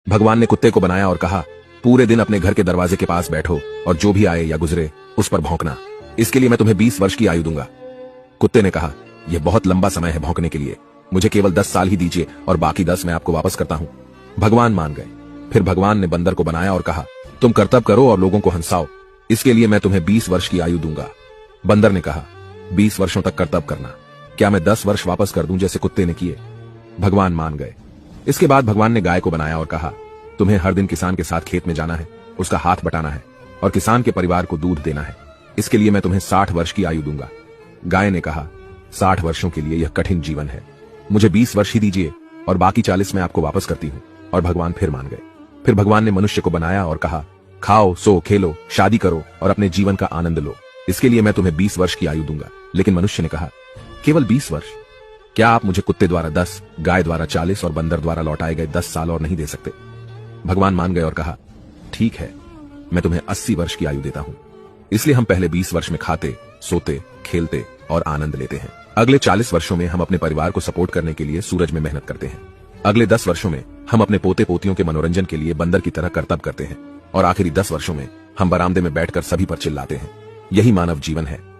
भगवान ने कुत्ते को बनाया और कहा, पूरे दिन अपने घर के दरवाजे के पास बैठो और जो भी आए या गुजरे उस पर भौंकना। इसके लिए मैं तुम्हें 20 वर्ष की आयु दूंगा। कुत्ते ने कहा, यह बहुत लंबा समय है भौंकने के लिए, मुझे केवल 10 साल ही दीजिए और बाकी 10 मैं आपको वापस करता हूं। भगवान मान गए। फिर भगवान ने बंदर को बनाया और कहा, तुम कर्तव्य करो और लोगों को हंसाओ, इसके लिए मैं तुम्हें 20 वर्ष की आयु दूंगा। बंदर ने कहा, 20 वर्षों तक कर्तव्य करना, क्या मैं 10 वर्ष वापस कर दूं जैसे कुत्ते ने किए? भगवान मान गए। इसके बाद भगवान ने गाय को बनाया और कहा, तुम्हें हर दिन किसान के साथ खेत में जाना है, उसका हाथ बटाना है और किसान के परिवार को दूध देना है, इसके लिए मैं तुम्हें 60 वर्ष की आयु दूंगा। गाय ने कहा, 60 वर्षों के लिए यह कठिन जीवन है, मुझे 20 वर्ष ही दीजिए और बाकी 40 मैं आपको वापस करती हूं। और भगवान फिर मान गए। फिर भगवान ने मनुष्य को बनाया और कहा, खाओ, सो, खेलो, शादी करो और अपने जीवन का आनंद लो, इसके लिए मैं तुम्हें 20 वर्ष की आयु दूंगा। लेकिन मनुष्य ने कहा, केवल 20 वर्ष? क्या आप मुझे कुत्ते द्वारा 10, गाय द्वारा 40 और बंदर द्वारा लौटाए गए 10 साल और नहीं दे सकते? भगवान मान गए और कहा, ठीक है, मैं तुम्हें 80 वर्ष की आयु देता हूं। इसलिए हम पहले 20 वर्ष में खाते, सोते, खेलते और आनंद लेते हैं। अगले 40 वर्षों में हम अपने परिवार को सपोर्ट करने के लिए सूरज में मेहनत करते हैं। अगले 10 वर्षों में हम अपने पोते पोतियों के मनोरंजन के लिए बंदर की तरह कर्तव्य करते हैं और आखिरी 10 वर्षों में हम बरामदे में बैठकर सभी पर चिल्लाते हैं। यही मानव जीवन है।